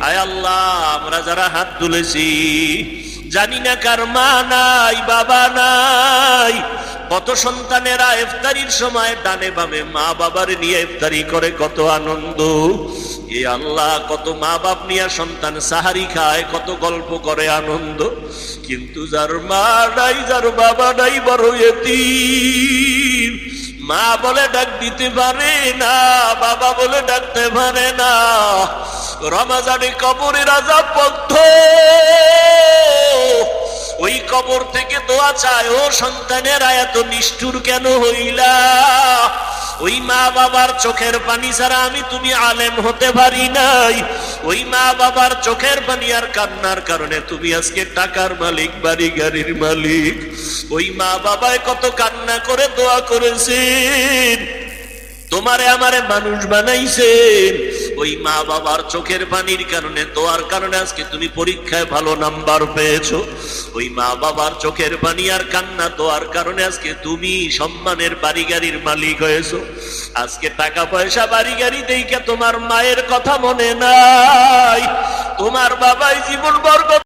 আয় আল্লাহ, আমরা যারা হাত তুলেছি জানি না কার মা নাই বাবা নাই, কত সন্তানেরা ইফতারির সময় ডানে বামে মা বাবার নিয়ে ইফতারি করে, কত আনন্দ। এ আল্লাহ, কত মা বাপ নিয়ে সন্তান সাহারি খায়, কত গল্প করে আনন্দ। কিন্তু যার মা নাই, যার বাবা নাই, বড় এতিম, মা বলে ডাক দিতে পারে না, বাবা বলে ডাকতে পারে না। রমজানে কবরের আযাব বন্ধ, ওই কবর থেকে দোয়া চায়, ও সন্তানেরা এত নিষ্ঠুর কেন হইলা? ওই মা বাবার চোখের পানি ছাড়া আমি তুমি আলেম হতে পারি নাই। ওই মা বাবার চোখের পানি আর কান্নার কারণে তুমি আজকে টাকার মালিক, বাড়ি গাড়ির মালিক। ওই মা বাবায় কত কান্না করে দোয়া করেছেন, তোমারে আমারে মানুষ বানাইছেন। ওই মা বাবার চোখের পানির কারণে, দোয়ার কারণে আজকে তুমি পরীক্ষায় ভালো নাম্বার পেয়েছো। ওই মা বাবার চোখের পানি আর কান্না, দোয়ার কারণে আজকে তুমি সম্মানের বাড়ি গাড়ির মালিক হয়েছো। আজকে টাকা পয়সা বাড়ি গাড়ি দেখে তোমার মায়ের কথা মনে নাই, তোমার বাবাই জীবন বরবাদ